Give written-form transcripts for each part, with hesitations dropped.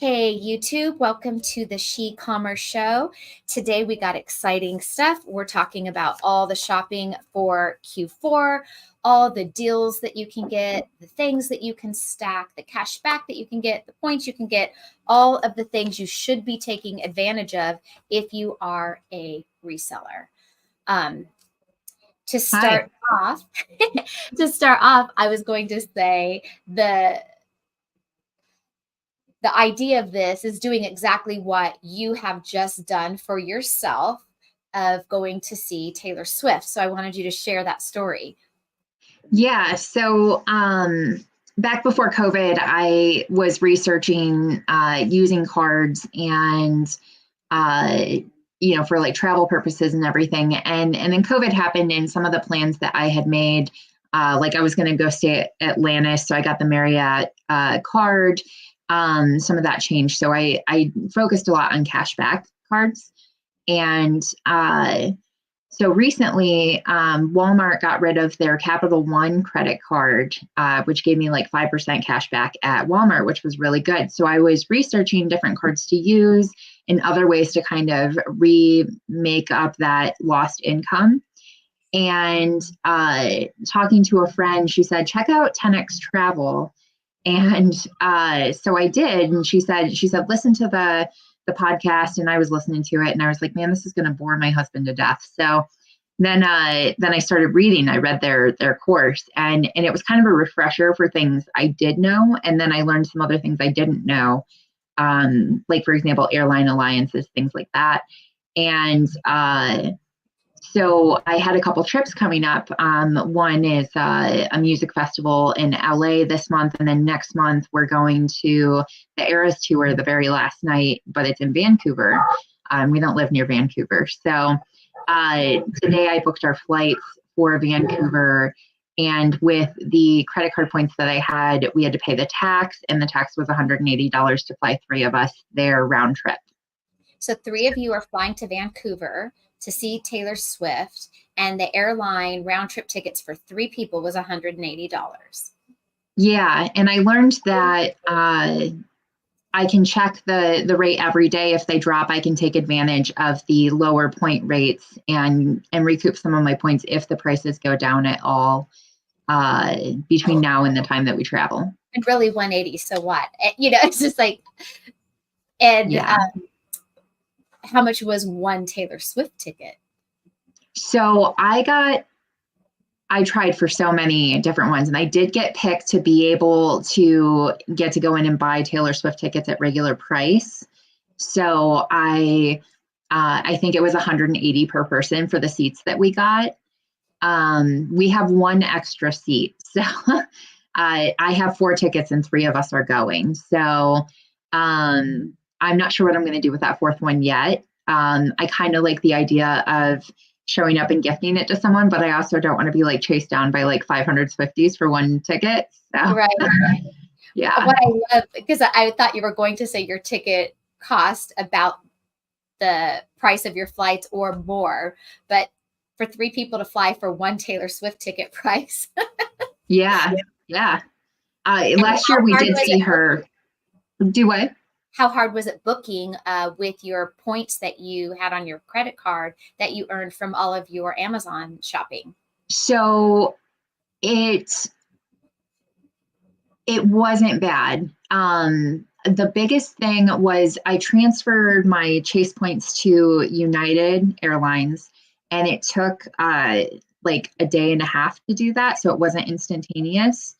Hey YouTube, welcome to the She Commerce Show. Today we got exciting stuff. We're talking about all the shopping for Q4, all the deals that you can get, the things that you can stack, the cash back that you can get, the points you can get, all of the things you should be taking advantage of if you are a reseller. To start off, I was going to say the idea of this is doing exactly what you have just done for yourself of going to see Taylor Swift. So I wanted you to share that story. Yeah. So back before COVID, I was researching using cards and, for like travel purposes and everything. And then COVID happened, and some of the plans that I had made, like I was going to go stay at Atlantis. So I got the Marriott card. Some of that changed. So I focused a lot on cashback cards. And so recently, Walmart got rid of their Capital One credit card, which gave me like 5% cash back at Walmart, which was really good. So I was researching different cards to use and other ways to kind of remake up that lost income. And talking to a friend, she said, check out 10X Travel. And so I did. And she said, listen to the podcast. And I was listening to it, and I was like, man, this is going to bore my husband to death. So then I started reading. I read their course, and it was kind of a refresher for things I did know. And then I learned some other things I didn't know. Like, for example, airline alliances, things like that. And so I had a couple trips coming up. One is a music festival in LA this month. And then next month, we're going to the Eras Tour the very last night, but it's in Vancouver. We don't live near Vancouver. So today I booked our flights for Vancouver. And with the credit card points that I had, we had to pay the tax. And the tax was $180 to fly 3 of us there round trip. So 3 of you are flying to Vancouver to see Taylor Swift, and the airline round trip tickets for 3 people was $180. Yeah. And I learned that I can check the rate every day. If they drop, I can take advantage of the lower point rates and recoup some of my points if the prices go down at all between now and the time that we travel. And really 180. So what? It's just like, and yeah. How much was one Taylor Swift ticket? So I tried for so many different ones, and I did get picked to be able to get to go in and buy Taylor Swift tickets at regular price. So I think it was $180 per person for the seats that we got. We have 1 extra seat. So I have 4 tickets and 3 of us are going. So I'm not sure what I'm going to do with that 4th one yet. I kind of like the idea of showing up and gifting it to someone, but I also don't want to be like chased down by like 500 Swifties for 1 ticket. So, right. Yeah. What I love, because I thought you were going to say your ticket cost about the price of your flights or more, but for 3 people to fly for 1 Taylor Swift ticket price. Yeah. Last year we did see her do what? How hard was it booking with your points that you had on your credit card that you earned from all of your Amazon shopping? So it wasn't bad. The biggest thing was I transferred my Chase points to United Airlines, and it took like a day and a half to do that. So it wasn't instantaneous.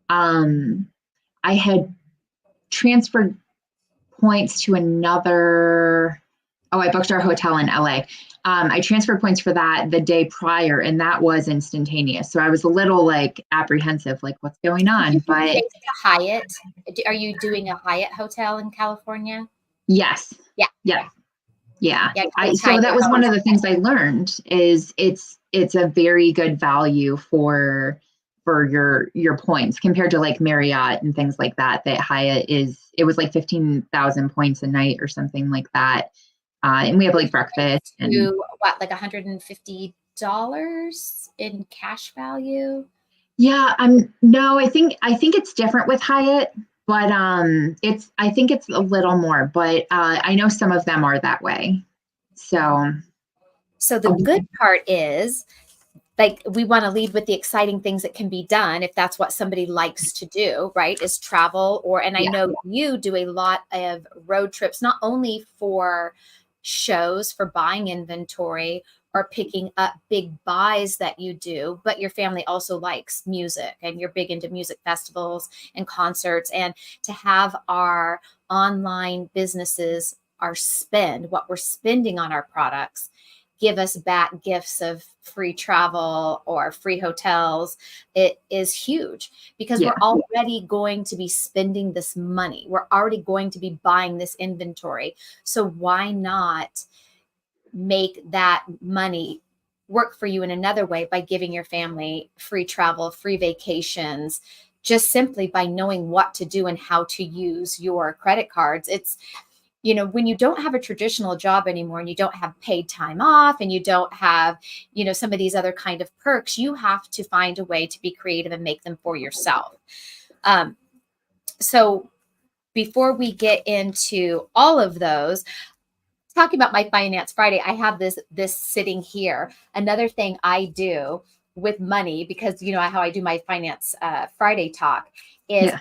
I had transferred points to another. I booked our hotel in LA. I transferred points for that the day prior, and that was instantaneous. So I was a little like apprehensive, like what's going on. But Hyatt, are you doing a Hyatt hotel in California? Yes. Yeah. So that was one of the things I learned is it's a very good value for your points compared to like Marriott and things like that. That Hyatt it was like 15,000 points a night or something like that. And we have like breakfast and like $150 in cash value. Yeah, no, I think it's different with Hyatt, But I think it's a little more, but I know some of them are that way. So So the good part is, like, we want to lead with the exciting things that can be done if that's what somebody likes to do, right? Is travel, and I yeah, know you do a lot of road trips, not only for shows, for buying inventory or picking up big buys that you do, but your family also likes music and you're big into music festivals and concerts. And to have our online businesses, our spend, what we're spending on our products, give us back gifts of free travel or free hotels, it is huge because yeah, we're already going to be spending this money. We're already going to be buying this inventory. So why not make that money work for you in another way by giving your family free travel, free vacations, just simply by knowing what to do and how to use your credit cards. It's, when you don't have a traditional job anymore and you don't have paid time off and you don't have, some of these other kind of perks, you have to find a way to be creative and make them for yourself. So before we get into all of those, talking about my Finance Friday, I have this sitting here. Another thing I do with money, because how I do my Finance Friday talk is, yeah.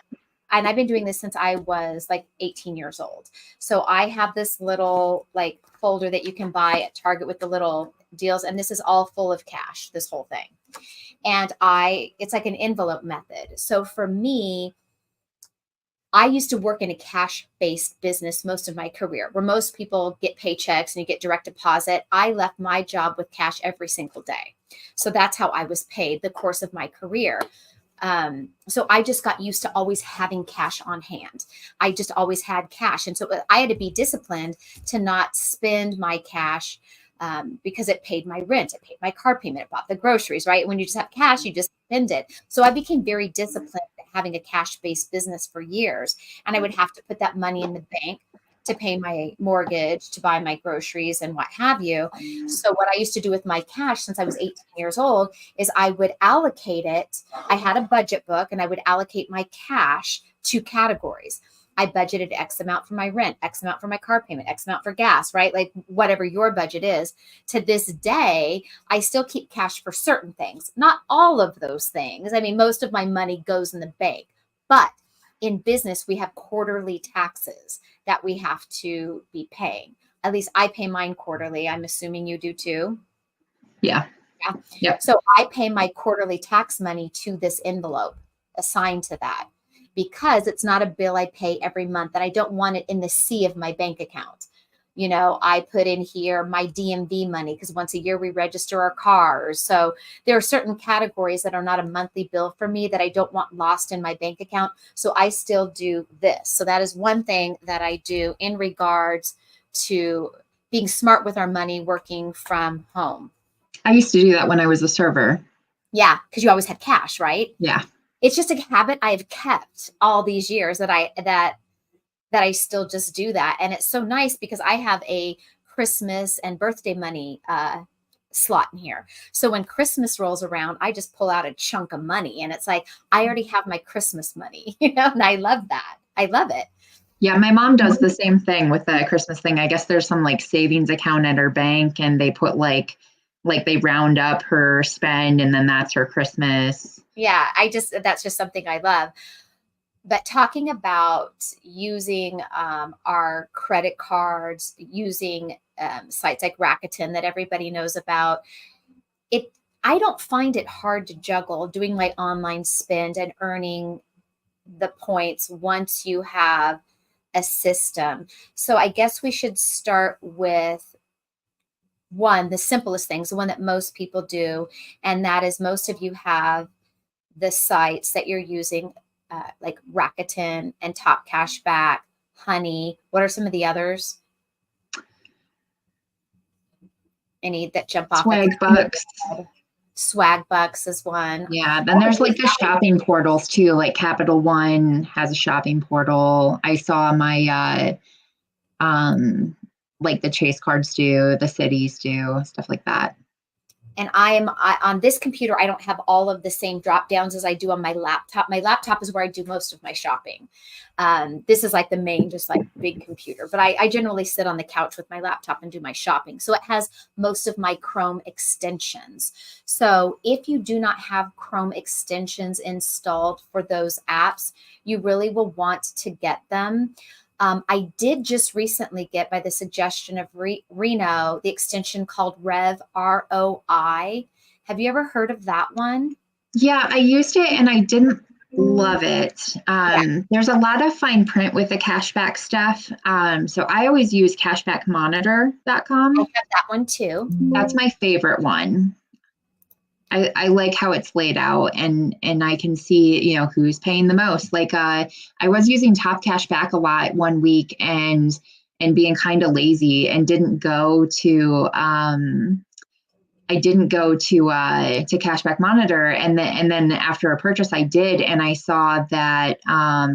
and I've been doing this since I was like 18 years old. So I have this little like folder that you can buy at Target with the little deals, and this is all full of cash, this whole thing. And it's like an envelope method. So for me, I used to work in a cash-based business most of my career, where most people get paychecks and you get direct deposit. I left my job with cash every single day. So that's how I was paid the course of my career. So I just got used to always having cash on hand. I just always had cash. And so I had to be disciplined to not spend my cash, because it paid my rent, it paid my car payment, it bought the groceries, right? When you just have cash, you just spend it. So I became very disciplined at having a cash-based business for years. And I would have to put that money in the bank to pay my mortgage, to buy my groceries and what have you. So what I used to do with my cash since I was 18 years old is I would allocate it. I had a budget book and I would allocate my cash to categories. I budgeted X amount for my rent, X amount for my car payment, X amount for gas, right? Like whatever your budget is. To this day, I still keep cash for certain things, not all of those things. I mean, most of my money goes in the bank, but in business, we have quarterly taxes that we have to be paying. At least I pay mine quarterly. I'm assuming you do too. Yeah. Yeah. Yep. So I pay my quarterly tax money to this envelope assigned to that, because it's not a bill I pay every month and I don't want it in the sea of my bank account. I put in here my DMV money because once a year we register our cars. So there are certain categories that are not a monthly bill for me that I don't want lost in my bank account. So I still do this. So that is one thing that I do in regards to being smart with our money working from home. I used to do that when I was a server. Yeah, because you always had cash, right? Yeah. It's just a habit I've kept all these years that I still just do that. And it's so nice because I have a Christmas and birthday money slot in here. So when Christmas rolls around, I just pull out a chunk of money and it's like, I already have my Christmas money, and I love that. I love it. Yeah, my mom does the same thing with the Christmas thing. I guess there's some like savings account at her bank and they put like they round up her spend and then that's her Christmas. Yeah, that's just something I love. But talking about using our credit cards, using sites like Rakuten that everybody knows about, I don't find it hard to juggle doing my online spend and earning the points once you have a system. So I guess we should start with the simplest things, the one that most people do, and that is most of you have the sites that you're using, like Rakuten and Top Cashback, Honey. What are some of the others? Any that jump off at Swag the bucks. head? Swag Bucks is one. Yeah, then there's like the shopping portals too. Like Capital One has a shopping portal. I saw my like the Chase cards do, the cities do, stuff like that. And on this computer, I don't have all of the same drop downs as I do on my laptop. My laptop is where I do most of my shopping. This is like the main, just like big computer, but I generally sit on the couch with my laptop and do my shopping. So it has most of my Chrome extensions. So if you do not have Chrome extensions installed for those apps, you really will want to get them. I did just recently get, by the suggestion of Reno, the extension called ROI. Have you ever heard of that one? Yeah, I used it and I didn't love it. Yeah, There's a lot of fine print with the cashback stuff. So I always use I cashbackmonitor.com. have that one too. That's my favorite one. I like how it's laid out, and I can see, who's paying the most. Like I was using Top Cashback a lot one week and being kind of lazy and didn't go to Cashback Monitor, and then after a purchase I did, and I saw that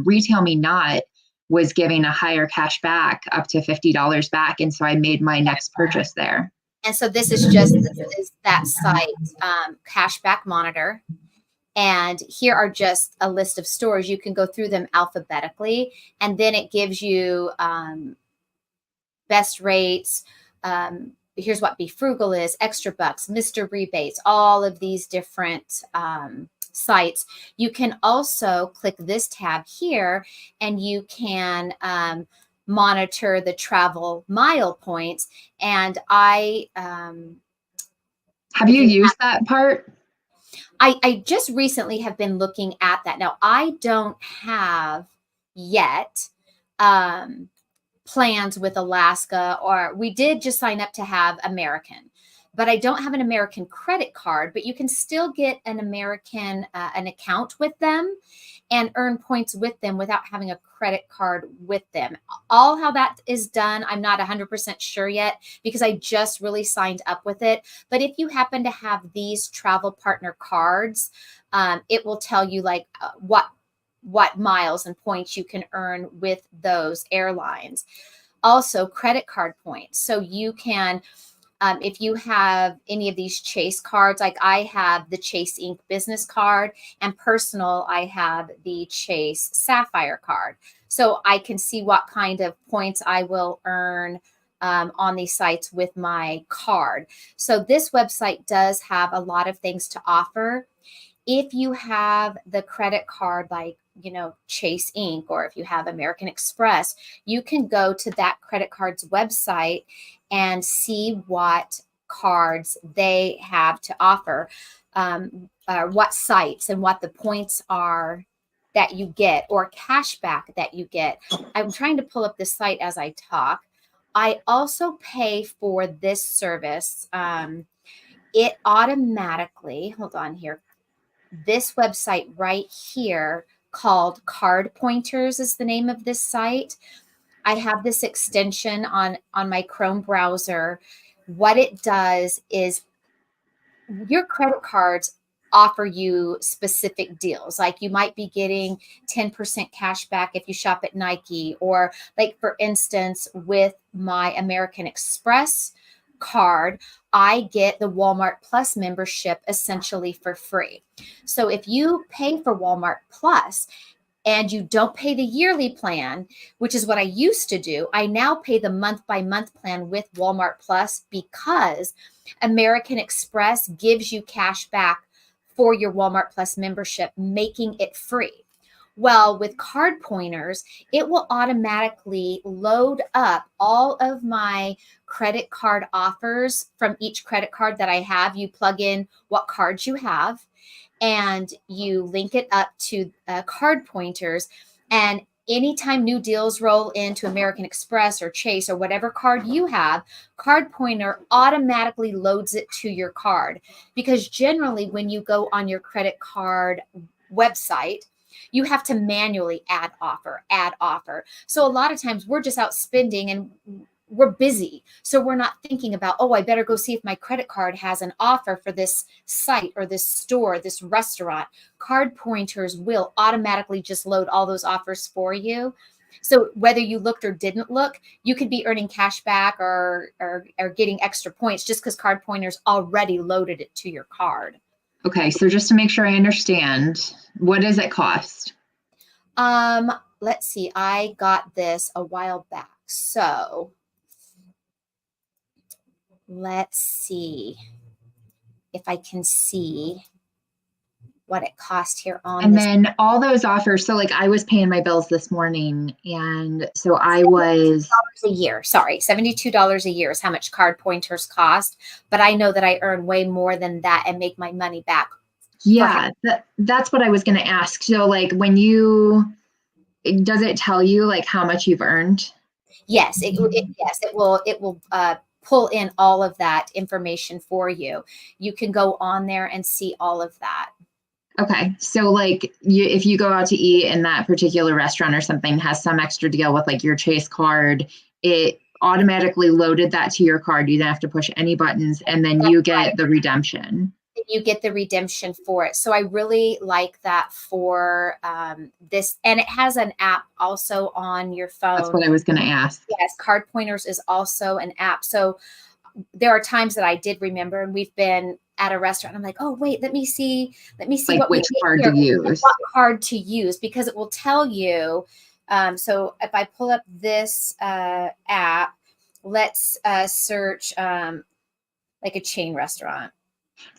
Retail Me Not was giving a higher cash back up to $50 back, and so I made my next purchase there. And so this is that site, Cashback Monitor. And here are just a list of stores. You can go through them alphabetically, and then it gives you best rates. Here's what Be Frugal is, Extra Bucks, Mr. Rebates, all of these different sites. You can also click this tab here, and you can monitor the travel mile points. And have you used that part? I just recently have been looking at that. Now, I don't have yet plans with Alaska, or we did just sign up to have American, but I don't have an American credit card. But you can still get an American an account with them and earn points with them without having a credit card with them. All how that is done, I'm not 100% sure yet, because I just really signed up with it. But if you happen to have these travel partner cards, it will tell you like what miles and points you can earn with those airlines. Also, credit card points. So you can, if you have any of these Chase cards, like I have the Chase Inc. business card, and personal, I have the Chase Sapphire card. So I can see what kind of points I will earn on these sites with my card. So this website does have a lot of things to offer. If you have the credit card, like, Chase Inc., or if you have American Express, you can go to that credit card's website and see what cards they have to offer, what sites and what the points are that you get, or cash back that you get. I'm trying to pull up the site as I talk. I also pay for this service. It automatically, hold on here, this website right here called Card Pointers is the name of this site. I have this extension on my Chrome browser. What it does is your credit cards offer you specific deals. Like you might be getting 10% cash back if you shop at Nike, or like, for instance, with my American Express card, I get the Walmart Plus membership essentially for free. So if you pay for Walmart Plus and you don't pay the yearly plan, which is what I used to do, I now pay the month by month plan with Walmart Plus, because American Express gives you cash back for your Walmart Plus membership, making it free. Well, with Card Pointers, it will automatically load up all of my credit card offers from each credit card that I have. You plug in what cards you have, and you link it up to Card Pointers. And anytime new deals roll into American Express or Chase or whatever card you have, Card Pointer automatically loads it to your card. Because generally, when you go on your credit card website, you have to manually add offer. So a lot of times we're just out spending and we're busy. So we're not thinking about, oh, I better go see if my credit card has an offer for this site or this store, this restaurant. Card Pointers will automatically just load all those offers for you. So whether you looked or didn't look, you could be earning cash back or getting extra points just because card pointers already loaded it to your card. Okay, so just to make sure I understand, what does it cost? Let's see. I got this a while back. So let's see if I can see what it cost here on And this. then all those offers, so like I was paying my bills this morning, and so I was a year. Sorry, $72 a year is how much card pointers cost. But I know that I earn way more than that and make my money back. yeah, that's what I was going to ask. So like does it tell you like how much you've earned? Yes, it will pull in all of that information for you. You can go on there and see all of that. Okay, so like if you go out to eat and that particular restaurant or something has some extra deal with like your Chase card, it automatically loaded that to your card. You didn't have to push any buttons, and then you get the redemption. You get the redemption for it. So I really like that for this. And it has an app also on your phone. That's what I was going to ask. Yes, Card Pointers is also an app. So there are times that I did remember, and we've been at a restaurant. I'm like, oh wait, let me see Like what which card to use. what card to use, because it will tell you. So if I pull up this app, let's search like a chain restaurant.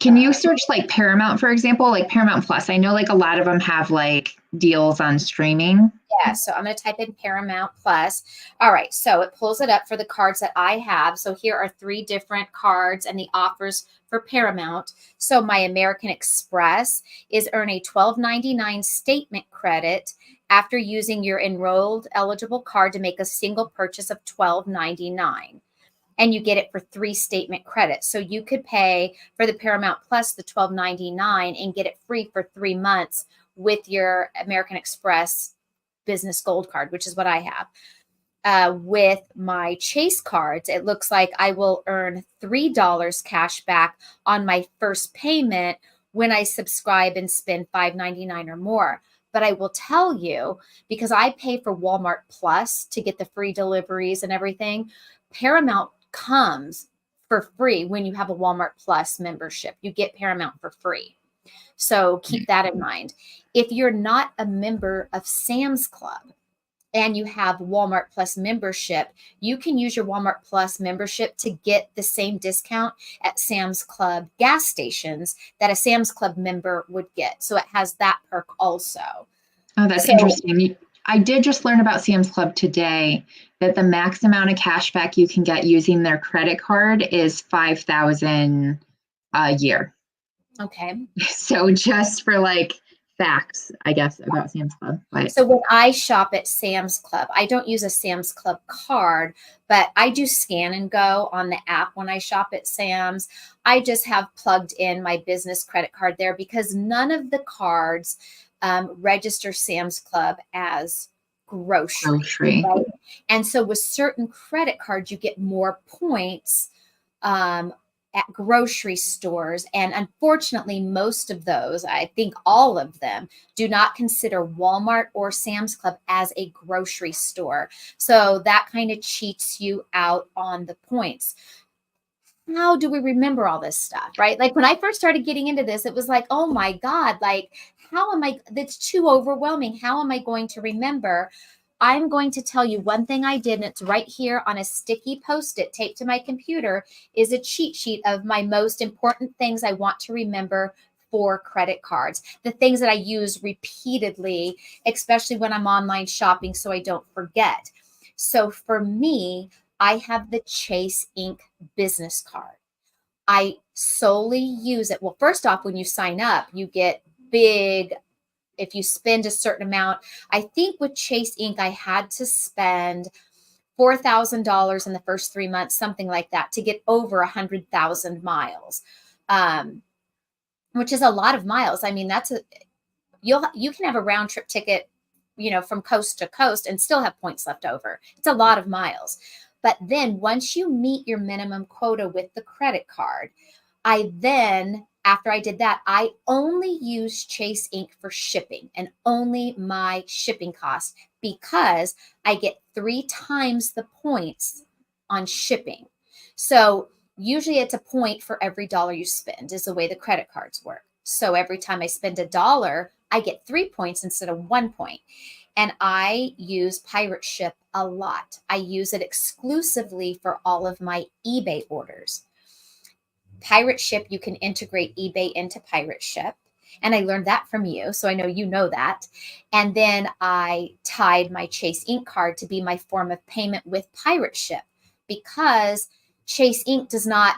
Can you search like Paramount, for example, like Paramount Plus? I know like a lot of them have like deals on streaming. Yeah, so I'm going to type in Paramount Plus. All right, so it pulls it up for the cards that I have. So here are 3 different cards and the offers for Paramount. So my American Express is earn a $12.99 statement credit after using your enrolled eligible card to make a single purchase of $12.99. And you get it for 3 statement credits. So you could pay for the Paramount Plus the $12.99 and get it free for 3 months with your American Express Business Gold card, which is what I have. With my Chase cards, it looks like I will earn $3 cash back on my first payment when I subscribe and spend $5.99 or more. But I will tell you, because I pay for Walmart Plus to get the free deliveries and everything, Paramount comes for free when you have a Walmart Plus membership. You get Paramount for free. So keep that in mind. If you're not a member of Sam's Club and you have Walmart Plus membership, you can use your Walmart Plus membership to get the same discount at Sam's Club gas stations that a Sam's Club member would get. So it has that perk also. Oh, that's interesting. I did just learn about Sam's Club today that the max amount of cash back you can get using their credit card is $5,000 a year. Okay. So just for like facts, I guess, about Sam's Club. But so when I shop at Sam's Club, I don't use a Sam's Club card, but I do scan and go on the app when I shop at Sam's. I just have plugged in my business credit card there because none of the cards register Sam's Club as grocery. Right? And so with certain credit cards, you get more points at grocery stores. And unfortunately, most of those, I think all of them, do not consider Walmart or Sam's Club as a grocery store. So that kind of cheats you out on the points. How do we remember all this stuff, right? Like when I first started getting into this, it was like, oh my God, like that's too overwhelming. How am I going to remember? I'm going to tell you one thing I did, and it's right here on a sticky Post-it taped to my computer, is a cheat sheet of my most important things I want to remember for credit cards, the things that I use repeatedly, especially when I'm online shopping, so I don't forget. So for me, I have the Chase Inc. business card. I solely use it. Well, first off, when you sign up, you get big, if you spend a certain amount. I think with Chase Inc., I had to spend $4,000 in the first 3 months, something like that, to get over 100,000 miles, which is a lot of miles. I mean, you can have a round trip ticket, from coast to coast and still have points left over. It's a lot of miles. But then once you meet your minimum quota with the credit card, after I did that, I only used Chase Inc. for shipping and only my shipping costs because I get 3 times the points on shipping. So usually it's a point for every dollar you spend is the way the credit cards work. So every time I spend $1, I get 3 points instead of 1 point. And I use Pirate Ship a lot. I use it exclusively for all of my eBay orders. Pirate Ship, you can integrate eBay into Pirate Ship. And I learned that from you. So I know you know that. And then I tied my Chase Inc. card to be my form of payment with Pirate Ship because Chase Inc. does not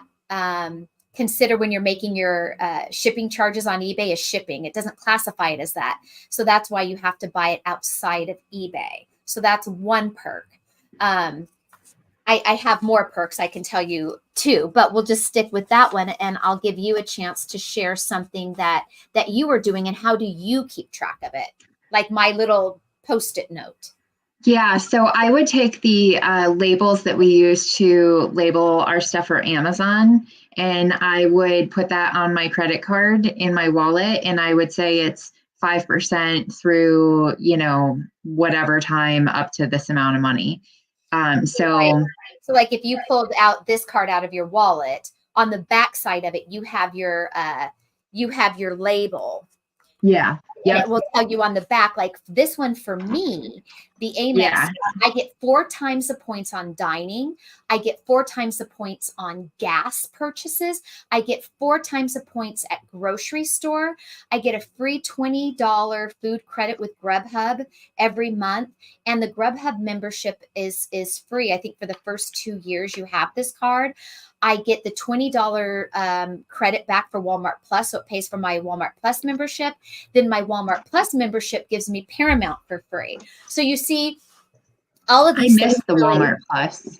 consider when you're making your shipping charges on eBay as shipping. It doesn't classify it as that. So that's why you have to buy it outside of eBay. So that's one perk. I have more perks I can tell you too, but we'll just stick with that one, and I'll give you a chance to share something that you are doing, and how do you keep track of it? Like my little Post-it note. Yeah, so I would take the labels that we use to label our stuff for Amazon, and I would put that on my credit card in my wallet, and I would say it's 5% through, whatever time up to this amount of money. So like if you pulled out this card out of your wallet, on the back side of it, you have your label. Yeah. And it will tell you on the back, like this one for me, the Amex, I get 4 times the points on dining. I get 4 times the points on gas purchases. I get 4 times the points at grocery store. I get a free $20 food credit with Grubhub every month. And the Grubhub membership is free. I think for the first 2 years you have this card. I get the $20 credit back for Walmart Plus, so it pays for my Walmart Plus membership. Then my Walmart Plus membership gives me Paramount for free. So you see, all of these I missed the Walmart Plus.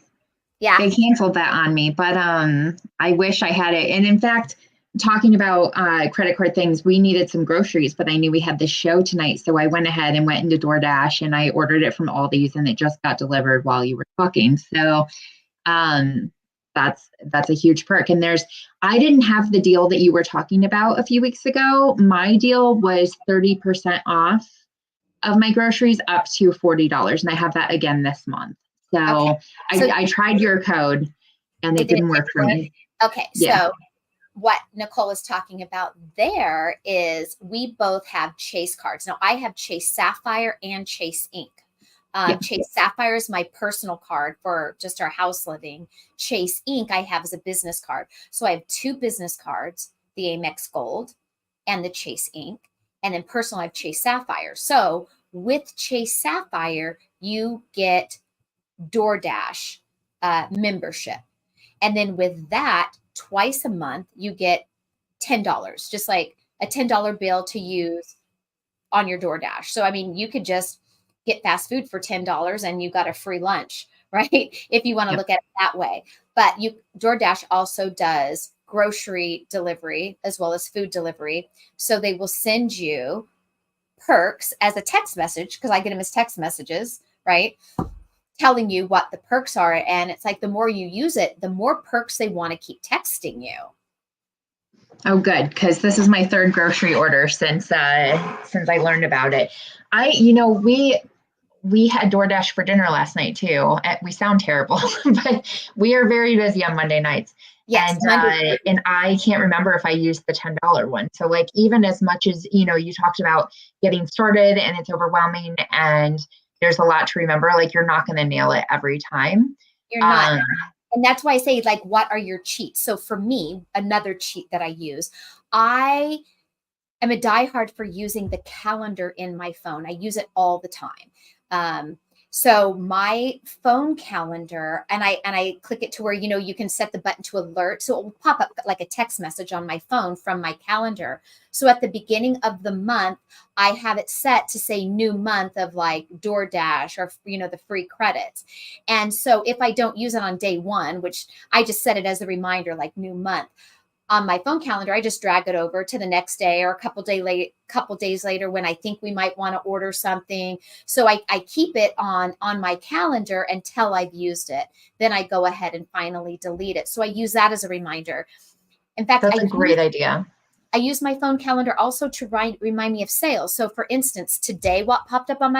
Yeah. They canceled that on me, but I wish I had it. And in fact, talking about credit card things, we needed some groceries, but I knew we had this show tonight. So I went ahead and went into DoorDash and I ordered it from Aldi's, and it just got delivered while you were talking. So that's a huge perk. And I didn't have the deal that you were talking about a few weeks ago. My deal was 30% off of my groceries up to $40. And I have that again this month. So, okay. I tried your code and it didn't work for me. Okay. Yeah. So what Nicole is talking about there is we both have Chase cards. Now I have Chase Sapphire and Chase Inc. Chase Sapphire is my personal card for just our house living. Chase Inc. I have as a business card. So I have 2 business cards, the Amex Gold and the Chase Inc. And then personal, I have Chase Sapphire. So with Chase Sapphire, you get DoorDash membership. And then with that, twice a month, you get $10, just like a $10 bill to use on your DoorDash. So, I mean, you could just get fast food for $10 and you got a free lunch, right? If you want to look at it that way. But DoorDash also does grocery delivery as well as food delivery. So they will send you perks as a text message, because I get them as text messages, right? Telling you what the perks are. And it's like the more you use it, the more perks they want to keep texting you. Oh, good. Because this is my 3rd grocery order since I learned about it. We had DoorDash for dinner last night too. We sound terrible, but we are very busy on Monday nights. Yes, and I can't remember if I used the $10 one. So like, even as much as, you talked about getting started and it's overwhelming and there's a lot to remember, like you're not going to nail it every time. You're not. And that's why I say, like, what are your cheats? So for me, another cheat that I use, I am a diehard for using the calendar in my phone. I use it all the time. So my phone calendar, and I click it to where, you can set the button to alert. So it will pop up like a text message on my phone from my calendar. So at the beginning of the month, I have it set to say new month of like DoorDash or, the free credits. And so if I don't use it on day 1, which I just set it as a reminder, like new month, on my phone calendar, I just drag it over to the next day or a couple days later when I think we might want to order something. So I keep it on my calendar until I've used it. Then I go ahead and finally delete it. So I use that as a reminder. In fact, that's a great idea. I use my phone calendar also to remind me of sales. So for instance, today what popped up on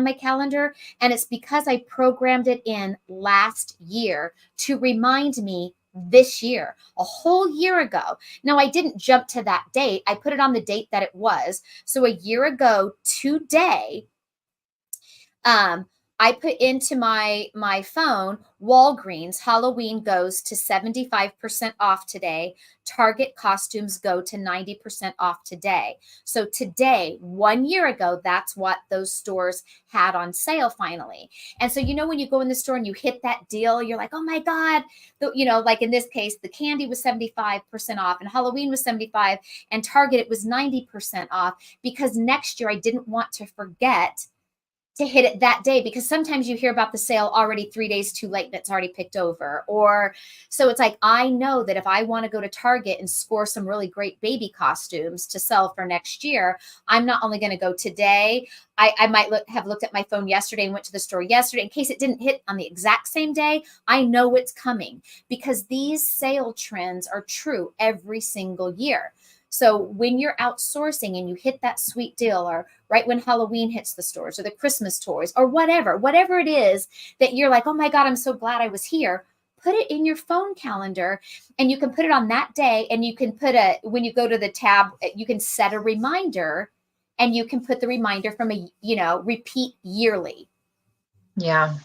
my calendar, and it's because I programmed it in last year to remind me this year, a whole year ago. Now I didn't jump to that date. I put it on the date that it was. So a year ago today, um, I put into my phone, Walgreens Halloween goes to 75% off today. Target costumes go to 90% off today. So today, 1 year ago, that's what those stores had on sale finally. And so, when you go in the store and you hit that deal, you're like, oh my God, like in this case, the candy was 75% off and Halloween was 75 and Target, it was 90% off, because next year I didn't want to forget to hit it that day, because sometimes you hear about the sale already 3 days too late and it's already picked over. Or so it's like, I know that if I want to go to Target and score some really great baby costumes to sell for next year, I'm not only going to go today. I might have looked at my phone yesterday and went to the store yesterday in case it didn't hit on the exact same day. I know it's coming, because these sale trends are true every single year. So when you're outsourcing and you hit that sweet deal, or right when Halloween hits the stores, or the Christmas toys, or whatever it is that you're like, oh my God, I'm so glad I was here, put it in your phone calendar, and you can put it on that day. And you can when you go to the tab, you can set a reminder, and you can put the reminder from repeat yearly. Yeah.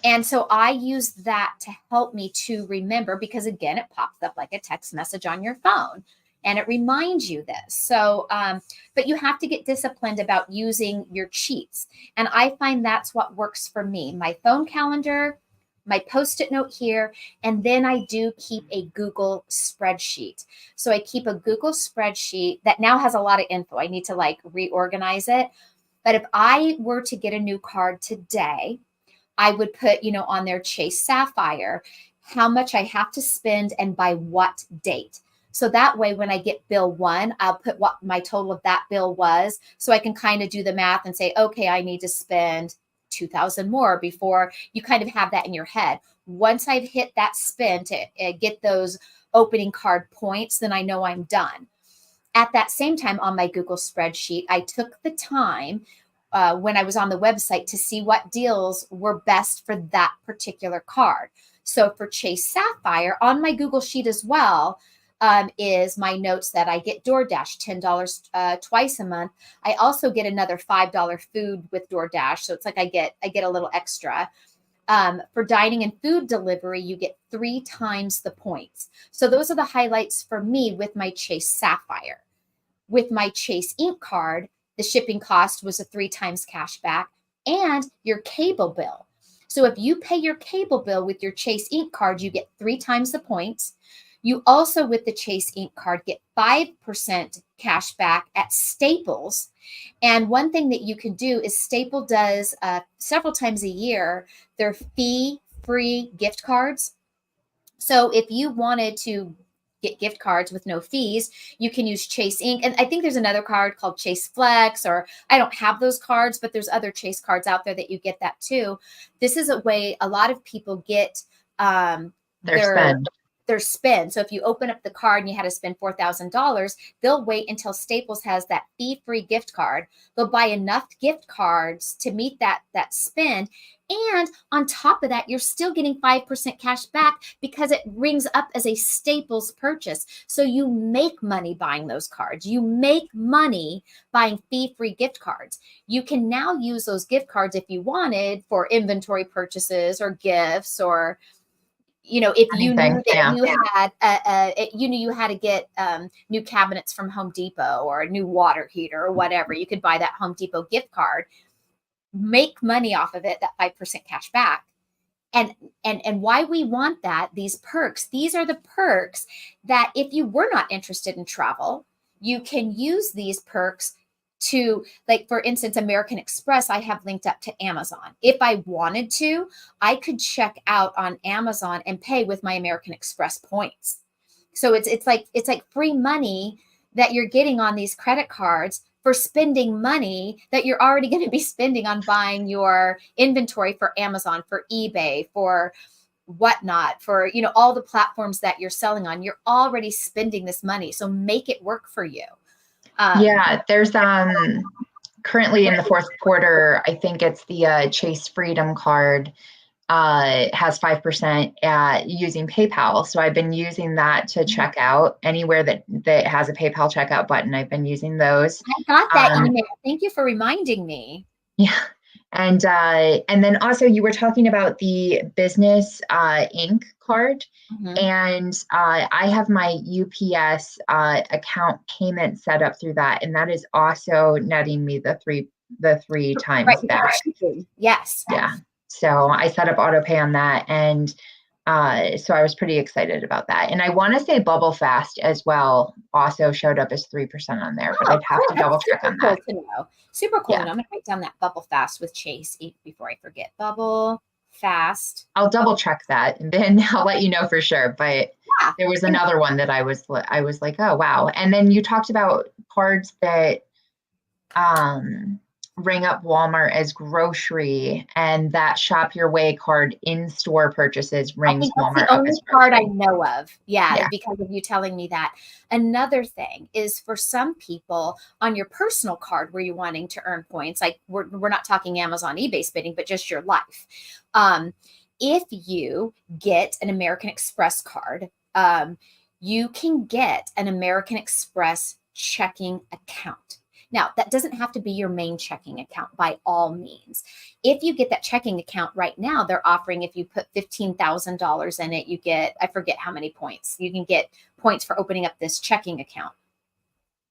And so I use that to help me to remember, because again, it pops up like a text message on your phone and it reminds you this. So, but you have to get disciplined about using your cheats. And I find that's what works for me. My phone calendar, my Post-it note here, and then I do keep a Google spreadsheet. So I keep a Google spreadsheet that now has a lot of info. I need to reorganize it. But if I were to get a new card today, I would put, on their Chase Sapphire, how much I have to spend and by what date. So that way, when I get bill one, I'll put what my total of that bill was. So I can kind of do the math and say, okay, I need to spend 2,000 more before you kind of have that in your head. Once I've hit that spend to get those opening card points, then I know I'm done. At that same time, on my Google spreadsheet, I took the time when I was on the website to see what deals were best for that particular card. So for Chase Sapphire, on my Google sheet as well, is my notes that I get DoorDash $10 twice a month. I also get another $5 food with DoorDash. So it's like I get a little extra. For dining and food delivery, you get 3 times the points. So those are the highlights for me with my Chase Sapphire. With my Chase Ink card, the shipping cost was a 3 times cash back, and your cable bill. So if you pay your cable bill with your Chase Ink card, you get 3 times the points. You also, with the Chase Ink card, get 5% cash back at Staples. And one thing that you can do is Staple does several times a year their fee-free gift cards. So if you wanted to get gift cards with no fees, you can use Chase Ink. And I think there's another card called Chase Flex, or I don't have those cards, but there's other Chase cards out there that you get that too. This is a way a lot of people get their spend. So if you open up the card and you had to spend $4,000, they'll wait until Staples has that fee-free gift card. They'll buy enough gift cards to meet that spend. And on top of that, you're still getting 5% cash back because it rings up as a Staples purchase. So you make money buying those cards. You make money buying fee-free gift cards. You can now use those gift cards if you wanted for inventory purchases or gifts, or if you knew that you knew you had to get new cabinets from Home Depot or a new water heater or whatever, you could buy that Home Depot gift card, make money off of it, that 5% cash back. And why we want that, these perks, these are the perks that if you were not interested in travel, you can use these perks to, like, for instance, American Express, I have linked up to Amazon. If I wanted to, I could check out on Amazon and pay with my American Express points. So it's like free money that you're getting on these credit cards for spending money that you're already going to be spending on buying your inventory for Amazon, for eBay, for whatnot, for, all the platforms that you're selling on. You're already spending this money. So make it work for you. Yeah, there's currently in the fourth quarter, I think it's the Chase Freedom card has 5% using PayPal. So I've been using that to check out anywhere that has a PayPal checkout button. I've been using those. I got that email. Thank you for reminding me. Yeah. And then also you were talking about the Business Inc. card. Mhm. And I have my UPS account payment set up through that. And that is also netting me the three times Right. back. Yes. Yeah. So I set up auto pay on that. And so I was pretty excited about that. And I want to say Bubble Fast as well also showed up as 3% on there, but I'd have to double check on that. Cool to know. Super cool. Yeah. And I'm going to write down that Bubble Fast with Chase before I forget. Bubble Fast. I'll double check that and then I'll let you know for sure. But there was another one that I was like, oh, wow. And then you talked about cards that ring up Walmart as grocery, and that Shop Your Way card in-store purchases rings Walmart up as grocery. Card I know of. Yeah, because of you telling me that. Another thing is, for some people on your personal card where you're wanting to earn points, like we're not talking Amazon, eBay spending, but just your life. If you get an American Express card, you can get an American Express checking account. Now, that doesn't have to be your main checking account by all means. If you get that checking account right now, they're offering, if you put $15,000 in it, you get, I forget how many points. You can get points for opening up this checking account.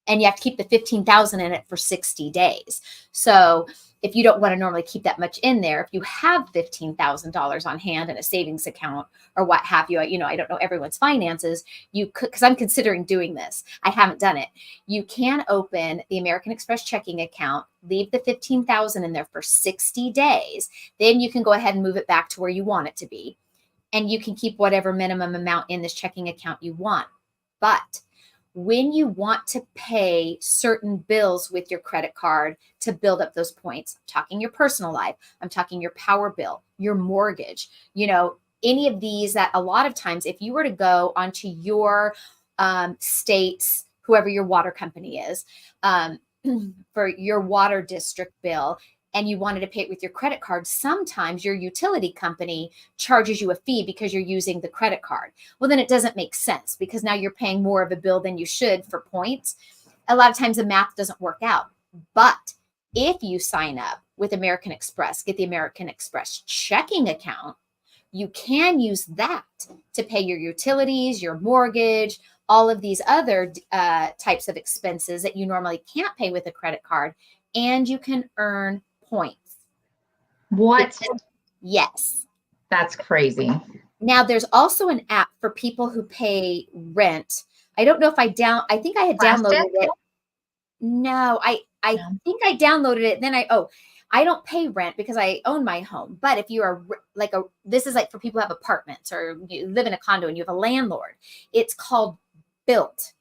And you have to keep the 15,000 in it for 60 days. So if you don't want to normally keep that much in there, if you have $15,000 on hand in a savings account or what have you, I don't know everyone's finances, you could, because I'm considering doing this. I haven't done it. You can open the American Express checking account, leave the 15,000 in there for 60 days. Then you can go ahead and move it back to where you want it to be. And you can keep whatever minimum amount in this checking account you want. But when you want to pay certain bills with your credit card to build up those points, I'm talking your personal life, I'm talking your power bill, your mortgage, any of these, that a lot of times, if you were to go onto your state's, whoever your water company is, for your water district bill, and you wanted to pay it with your credit card, sometimes your utility company charges you a fee because you're using the credit card. Well, then it doesn't make sense, because now you're paying more of a bill than you should for points. A lot of times the math doesn't work out. But if you sign up with American Express, get the American Express checking account, you can use that to pay your utilities, your mortgage, all of these other types of expenses that you normally can't pay with a credit card, and you can earn points. What? Yes. That's crazy. Now, there's also an app for people who pay rent. I don't know if I think I had downloaded it. No, I think I downloaded it. Then I don't pay rent because I own my home. But if you are this is like for people who have apartments or you live in a condo and you have a landlord, it's called Built.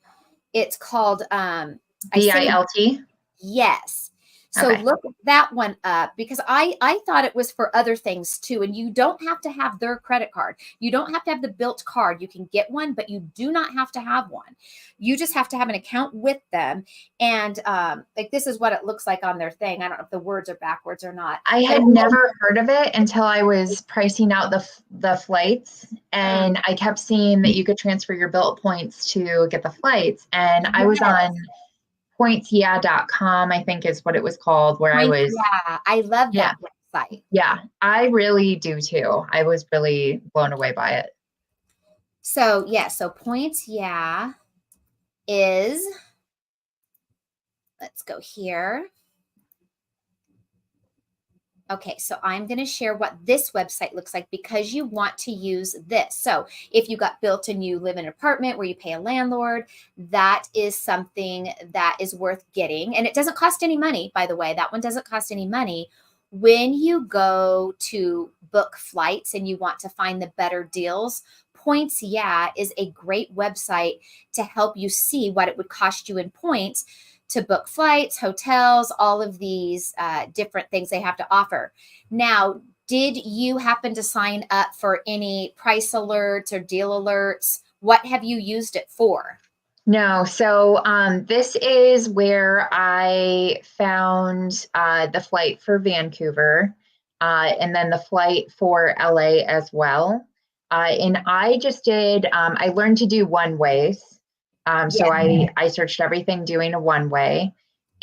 It's called BILT. Yes. So look that one up, because I thought it was for other things too. And you don't have to have their credit card. You don't have to have the Built card. You can get one, but you do not have to have one. You just have to have an account with them. And this is what it looks like on their thing. I don't know if the words are backwards or not. I had never heard of it until I was pricing out the flights, and I kept seeing that you could transfer your Built points to get the flights. And I was on pointsyeah.com, I think is what it was called, where I was. Yeah, I love that website. Yeah, I really do too. I was really blown away by it. So so Points is, let's go here. Okay, so I'm going to share what this website looks like, because you want to use this. So if you got Built and you live in an apartment where you pay a landlord, that is something that is worth getting. And it doesn't cost any money, by the way. That one doesn't cost any money. When you go to book flights and you want to find the better deals, Points is a great website to help you see what it would cost you in points to book flights, hotels, all of these different things they have to offer. Now, Did you happen to sign up for any price alerts or deal alerts? What have you used it for? No, so this is where I found the flight for Vancouver and then the flight for LA as well. And I just did, I learned to do one ways. Yeah. So I searched everything doing a one way,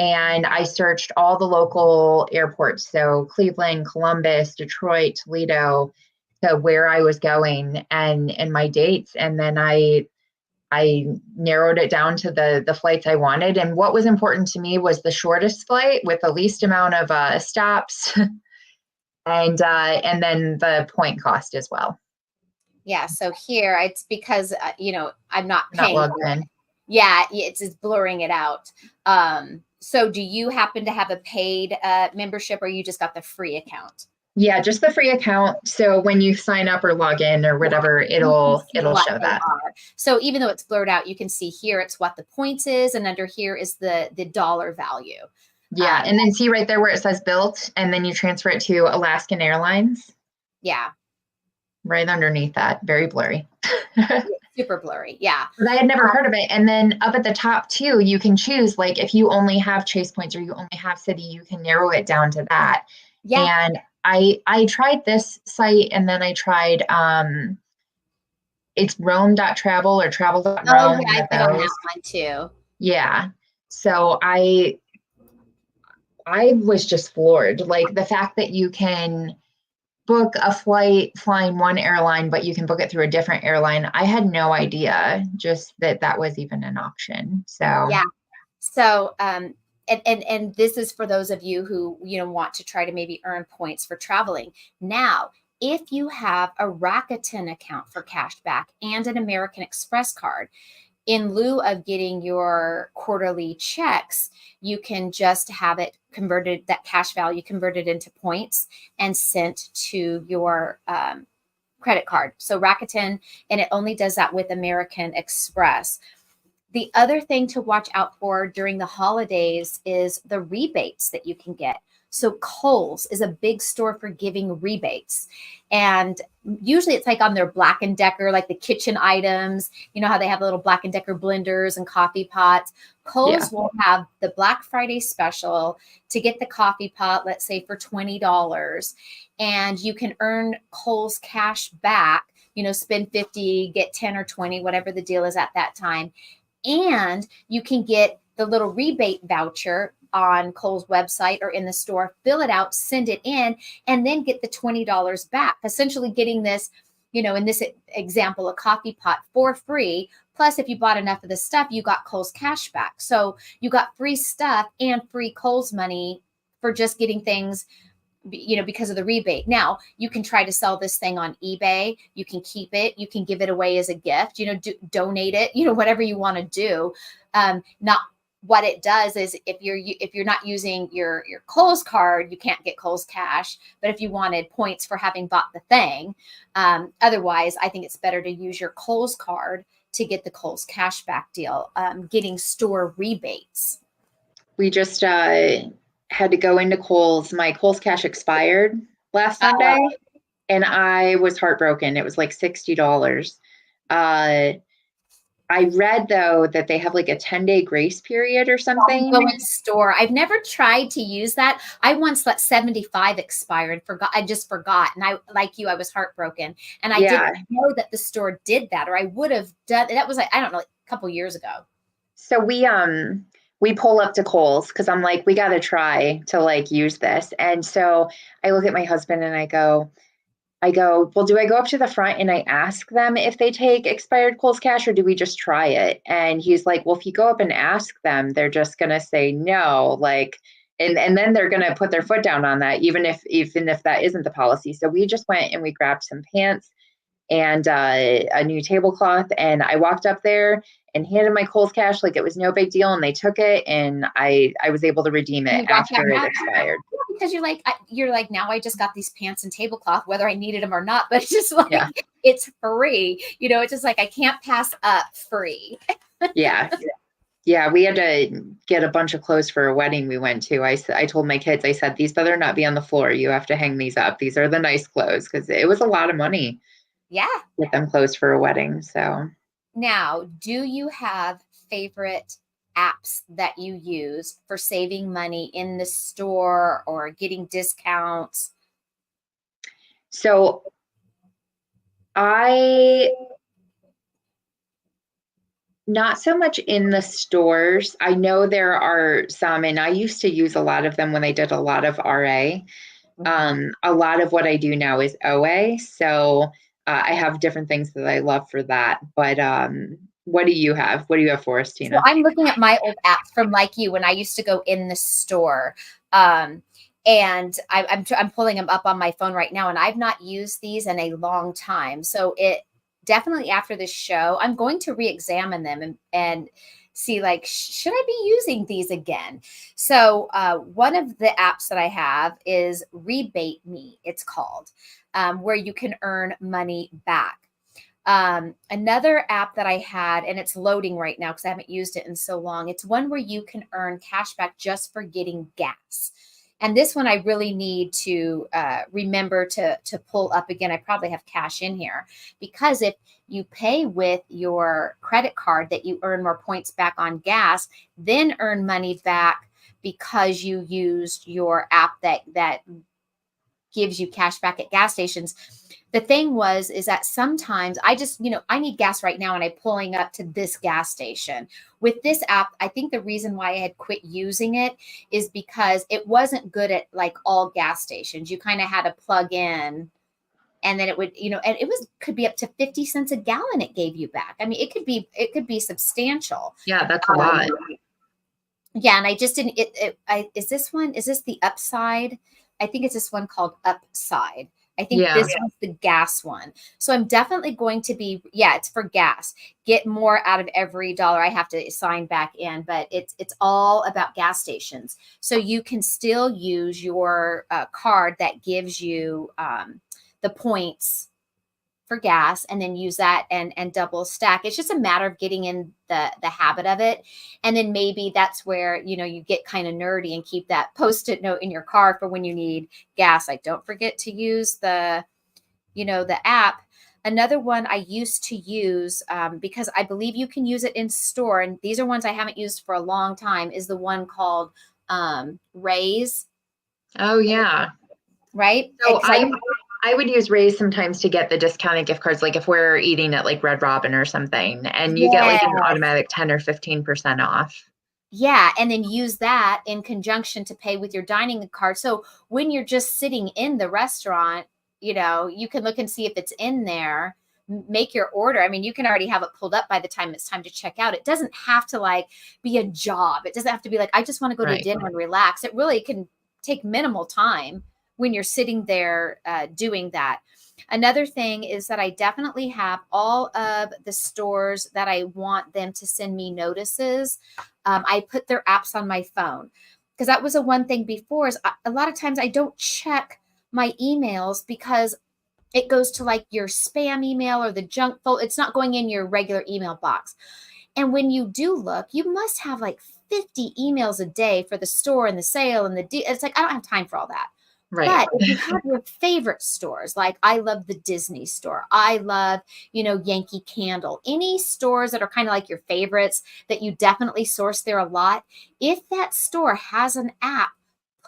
and I searched all the local airports. So Cleveland, Columbus, Detroit, Toledo, to where I was going and my dates. And then I narrowed it down to the flights I wanted. And what was important to me was the shortest flight with the least amount of stops and then the point cost as well. Yeah. So here it's because, I'm not Not paying. logged in. Yeah. It's blurring it out. So do you happen to have a paid membership, or you just got the free account? Yeah, just the free account. So when you sign up or log in or whatever, You can it'll see what show they that. are. So even though it's blurred out, you can see here it's what the points is, and under here is the dollar value. Yeah, and then see right there where it says built, and then you transfer it to Alaskan Airlines. Yeah. Right underneath that, very blurry. Super blurry. Yeah. But I had never heard of it. And then up at the top too, you can choose, like, if you only have Chase points or you only have City, you can narrow it down to that. Yeah. And I tried this site, and then I tried it's Rome.travel or travel.rome. Oh yeah, I've been on that one too. Yeah. So I was just floored. Like the fact that you can book a flight flying one airline, but you can book it through a different airline. I had no idea just that was even an option. So Yeah. So and this is for those of you who want to try to maybe earn points for traveling. Now, if you have a Rakuten account for cashback and an American Express card, in lieu of getting your quarterly checks, you can just have it converted, that cash value converted into points and sent to your credit card. So Rakuten, and it only does that with American Express. The other thing to watch out for during the holidays is the rebates that you can get. So Kohl's is a big store for giving rebates. And usually it's like on their Black & Decker, like the kitchen items. You know how they have little Black & Decker blenders and coffee pots. Kohl's will have the Black Friday special to get the coffee pot, let's say for $20. And you can earn Kohl's cash back, spend 50, get 10 or 20, whatever the deal is at that time. And you can get the little rebate voucher on Kohl's website or in the store, fill it out, send it in, and then get the $20 back. Essentially getting this, in this example, a coffee pot for free. Plus, if you bought enough of the stuff, you got Kohl's cash back. So you got free stuff and free Kohl's money for just getting things, because of the rebate. Now you can try to sell this thing on eBay. You can keep it. You can give it away as a gift, donate it, whatever you want to do. Not what it does is if you're not using your Kohl's card, you can't get Kohl's cash. But if you wanted points for having bought the thing, otherwise, I think it's better to use your Kohl's card to get the Kohl's cashback deal, getting store rebates. we just had to go into Kohl's. My Kohl's cash expired last Sunday, and I was heartbroken. It was like $60. I read though that they have like a 10-day grace period or something. Go in store. I've never tried to use that. I once let 75 expire and forgot. I just forgot. And I, like you, I was heartbroken. And I didn't know that the store did that, or I would have done. That was like, I don't know, like a couple years ago. So we pull up to Kohl's because I'm like, we got to try to like use this. And so I look at my husband and I go, well, do I go up to the front and I ask them if they take expired Kohl's cash, or do we just try it? And he's like, well, if you go up and ask them, they're just going to say no, like, and then they're going to put their foot down on that, even if that isn't the policy. So we just went and we grabbed some pants and a new tablecloth. And I walked up there and handed my Kohl's cash like it was no big deal. And they took it, and I was able to redeem it after it expired. Because you're like, now I just got these pants and tablecloth, whether I needed them or not, but it's just like, it's free. It's just like, I can't pass up free. Yeah. Yeah, we had to get a bunch of clothes for a wedding we went to. I told my kids, I said, these better not be on the floor. You have to hang these up. These are the nice clothes because it was a lot of money Yeah. to get them clothes for a wedding. So Now, do you have favorite apps that you use for saving money in the store or getting discounts? so I not so much in the stores. I know there are some, and I used to use a lot of them when I did a lot of RA. A lot of what I do now is OA. So I have different things that I love for that. But what do you have? What do you have for us, So Tina? I'm looking at my old apps from like you when I used to go in the store. Um, and I'm pulling them up on my phone right now, and I've not used these in a long time. So it definitely after this show, I'm going to re-examine them and see like should I be using these again? So one of the apps that I have is Rebate Me, it's called, where you can earn money back. Another app that I had, and it's loading right now because I haven't used it in so long. It's one where you can earn cash back just for getting gas. And this one I really need to remember to pull up again. I probably have cash in here because if you pay with your credit card, that you earn more points back on gas, then earn money back because you used your app that gives you cash back at gas stations. The thing is that sometimes I just, I need gas right now and I'm pulling up to this gas station. With this app, I think the reason why I had quit using it is because it wasn't good at like all gas stations. You kind of had to plug in and then it would, and it could be up to 50 cents a gallon it gave you back. I mean, it could be substantial. Yeah, that's a lot. Yeah, and I just didn't. Is this one? Is this the upside? I think it's this one called Upside. I think Yeah. this one's the gas one. So I'm definitely going to be. Yeah, it's for gas. Get more out of every dollar I have to sign back in, but it's all about gas stations. So you can still use your card that gives you the points for gas and then use that and double stack. It's just a matter of getting in the habit of it. And then maybe that's where, you get kind of nerdy and keep that post-it note in your car for when you need gas. Like don't forget to use the app. Another one I used to use because I believe you can use it in store. And these are ones I haven't used for a long time is the one called Raise, Oh yeah. right? So I would use Raise sometimes to get the discounted gift cards, like if we're eating at like Red Robin or something, and you get like an automatic 10 or 15% off. Yeah, and then use that in conjunction to pay with your dining card. So when you're just sitting in the restaurant, you can look and see if it's in there, make your order. I mean, you can already have it pulled up by the time it's time to check out. It doesn't have to like be a job. It doesn't have to be like, I just want to go to Right. dinner and relax. It really can take minimal time when you're sitting there doing that. Another thing is that I definitely have all of the stores that I want them to send me notices. I put their apps on my phone because that was a one thing before is a lot of times I don't check my emails because it goes to like your spam email or the junk folder. It's not going in your regular email box. And when you do look, you must have like 50 emails a day for the store and the sale and it's like, I don't have time for all that. Right. But if you have your favorite stores, like I love the Disney store, I love, Yankee Candle, any stores that are kind of like your favorites that you definitely source there a lot. If that store has an app,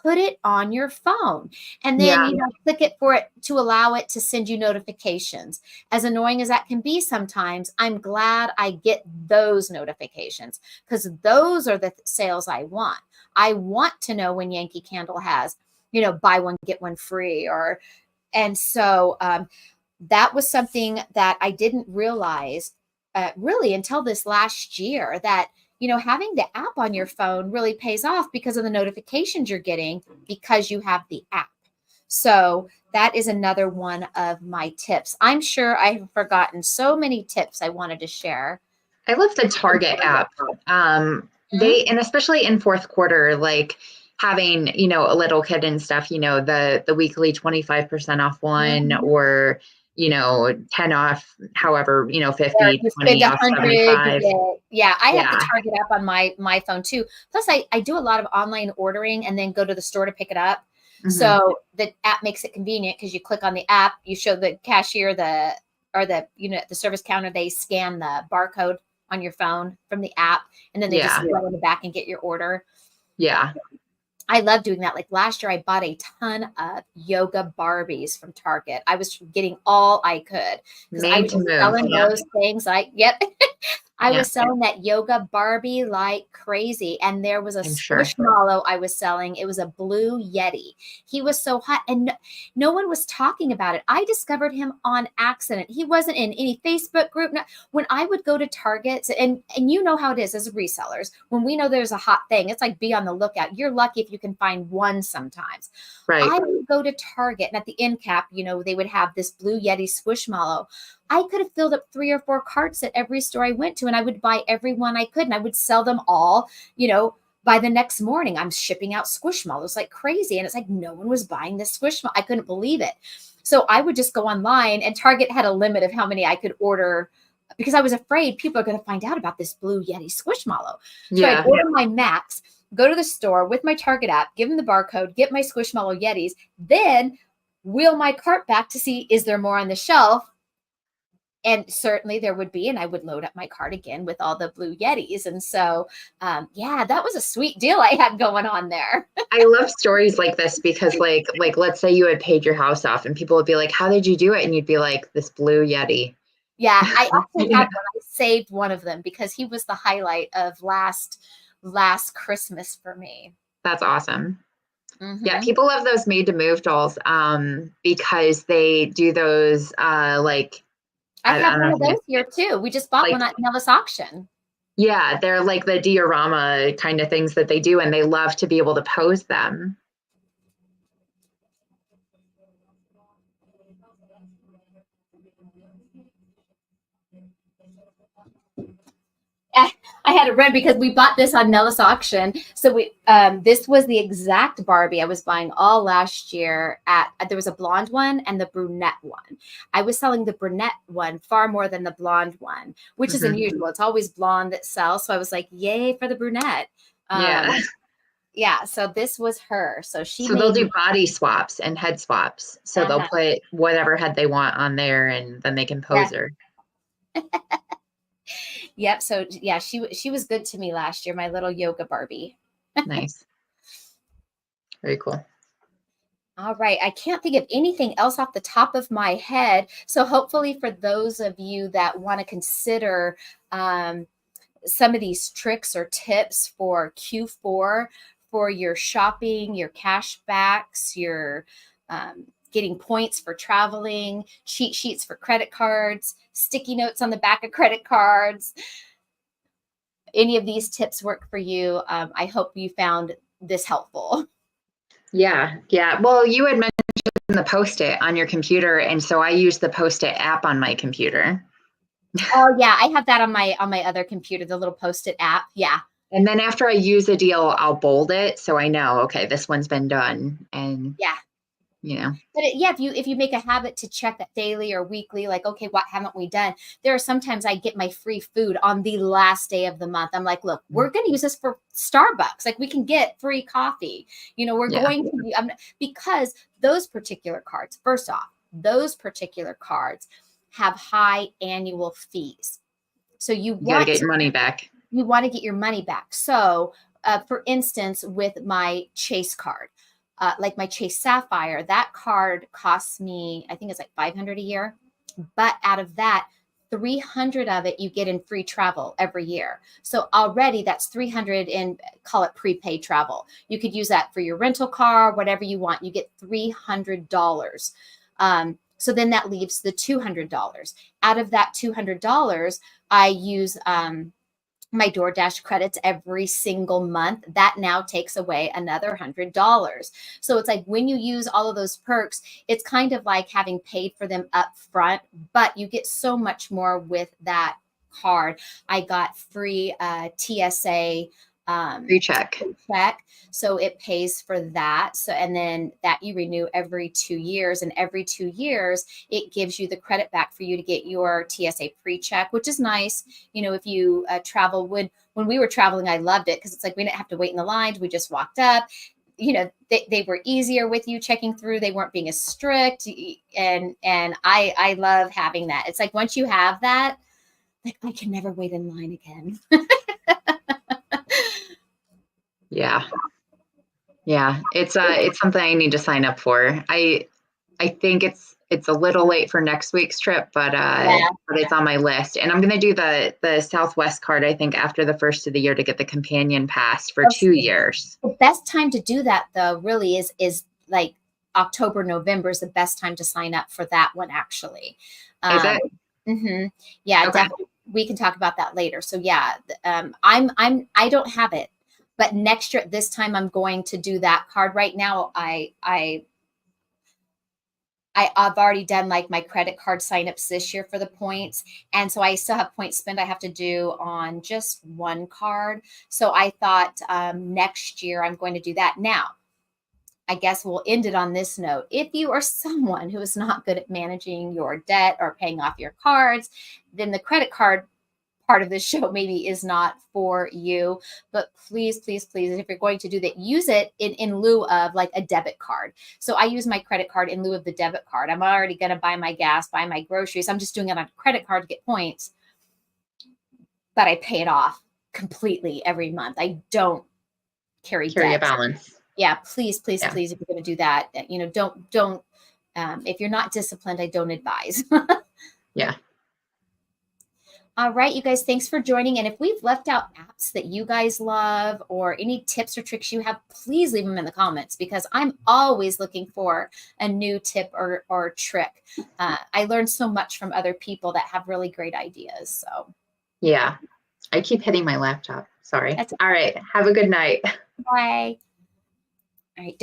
put it on your phone and then, click it for it to allow it to send you notifications. As annoying as that can be sometimes, I'm glad I get those notifications because those are the sales I want. I want to know when Yankee Candle has buy one, get one free and so that was something that I didn't realize really until this last year that, having the app on your phone really pays off because of the notifications you're getting because you have the app. So that is another one of my tips. I'm sure I have forgotten so many tips I wanted to share. I love the Target app. And especially in fourth quarter, like having, a little kid and stuff, the weekly 25% off one or 10 off, however, Or 50, you spend 20 a off hundred, you 75. get, yeah, I have the Yeah. Target app on my phone too. Plus I do a lot of online ordering and then go to the store to pick it up. Hmm. So the app makes it convenient because you click on the app, you show the cashier at the service counter, they scan the barcode on your phone from the app, and then they just Yeah. go in the back and get your order. Yeah. I love doing that. Like last year, I bought a ton of yoga Barbies from Target. I was getting all I could because I Made was to just move. selling Yeah. those things. Yep. I Yeah. was selling that yoga Barbie like crazy. And there was a I'm sure. squishmallow I was selling. It was a blue Yeti. He was so hot and no one was talking about it. I discovered him on accident. He wasn't in any Facebook group. When I would go to Targets, and you know how it is as resellers, when we know there's a hot thing, it's like be on the lookout. You're lucky if you can find one sometimes. Right. I would go to Target and at the end cap, they would have this blue Yeti squishmallow. I could have filled up 3 or 4 carts at every store I went to, and I would buy every one I could, and I would sell them all, by the next morning. I'm shipping out squishmallows like crazy. And it's like no one was buying this squishmallow. I couldn't believe it. So I would just go online, and Target had a limit of how many I could order because I was afraid people are going to find out about this blue Yeti squishmallow. So I'd Yeah. order my max, go to the store with my Target app, give them the barcode, get my squishmallow Yetis, then wheel my cart back to see, is there more on the shelf? And certainly there would be, and I would load up my cart again with all the blue Yetis. And so, yeah, that was a sweet deal I had going on there. I love stories like this because like let's say you had paid your house off and people would be like, how did you do it? And you'd be like, this blue Yeti. Yeah, I actually Yeah. have one. I saved one of them because he was the highlight of last Christmas for me. That's awesome. Yeah, Mm-hmm. people love those made to move dolls because they do those like I I have don't know one if of you those here too. We just bought like one at Nellis auction. yeah, they're like the diorama kind of things that they do, and they love to be able to pose them. I had to run because we bought this on Nellis auction. So this was the exact Barbie I was buying all last year. There was a blonde one and the brunette one. I was selling the brunette one far more than the blonde one, which is Hmm. unusual. It's always blonde that sells. So I was like, yay for the brunette. Yeah. Yeah. So this was her. So she So they'll made do body swaps and head swaps. So they'll uh-huh. put whatever head they want on there, and then they can Yeah. pose her. Yep. So yeah, she was good to me last year. My little yoga Barbie. Nice. Very cool. All right. I can't think of anything else off the top of my head. So hopefully for those of you that want to consider some of these tricks or tips for Q4 for your shopping, your cash backs, your getting points for traveling, cheat sheets for credit cards, sticky notes on the back of credit cards. Any of these tips work for you? I hope you found this helpful. Yeah. Yeah. Well, you had mentioned the Post-it on your computer, and so I use the Post-it app on my computer. Oh yeah, I have that on my other computer, the little Post-it app. Yeah. And then after I use a deal, I'll bold it so I know, okay, this one's been done. And Yeah. But yeah, if you make a habit to check that daily or weekly, like, okay, what haven't we done? There are sometimes I get my free food on the last day of the month. I'm like, look, we're going to use this for Starbucks. Like we can get free coffee. We're yeah, going to because those particular cards, first off, those particular cards have high annual fees. So you got to get your money back. You want to get your money back. So, for instance, with my Chase card, like my Chase Sapphire, that card costs me, I think it's like $500 a year. But out of that, 300 of it you get in free travel every year. So already that's 300 in, call it prepaid travel. You could use that for your rental car, whatever you want. You get $300. So then that leaves the $200. Out of that $200, I use my DoorDash credits every single month. That now takes away another $100. So it's like when you use all of those perks, it's kind of like having paid for them up front, but you get so much more with that card. I got free TSA Pre-check. check. So it pays for that. So, and then that you renew every 2 years, and every 2 years, it gives you the credit back for you to get your TSA pre-check, which is nice. You know, if you travel, when we were traveling, I loved it because it's like we didn't have to wait in the lines. We just walked up. You know, they were easier with you checking through. They weren't being as strict. And I love having that. It's like once you have that, like I can never wait in line again. Yeah. Yeah. It's something I need to sign up for. I think it's a little late for next week's trip, but Yeah. it's on my list. And I'm gonna do the Southwest card, I think, after the first of the year to get the companion pass for 2 years. The best time to do that though really is like October, November is the best time to sign up for that one actually. Is it? Mm-hmm. Yeah, Okay. definitely. We can talk about that later. So yeah, I don't have it, but next year at this time I'm going to do that card. Right now I've already done like my credit card signups this year for the points. And so I still have point spend I have to do on just one card. So I thought next year I'm going to do that. Now, I guess we'll end it on this note. If you are someone who is not good at managing your debt or paying off your cards, then the credit card part of this show maybe is not for you. But please, please, please, if you're going to do that, use it in lieu of like a debit card. So I use my credit card in lieu of the debit card. I'm already going to buy my gas, buy my groceries. I'm just doing it on a credit card to get points, but I pay it off completely every month. I don't carry Carry a debt. balance. Yeah, please, please, Yeah. please, if you're going to do that, you know, don't, if you're not disciplined, I don't advise. Yeah. All right, you guys, thanks for joining. And if we've left out apps that you guys love or any tips or tricks you have, please leave them in the comments because I'm always looking for a new tip or trick. I learned so much from other people that have really great ideas. So Yeah. I keep hitting my laptop. Sorry. that's All right. Have a good night. bye. All right.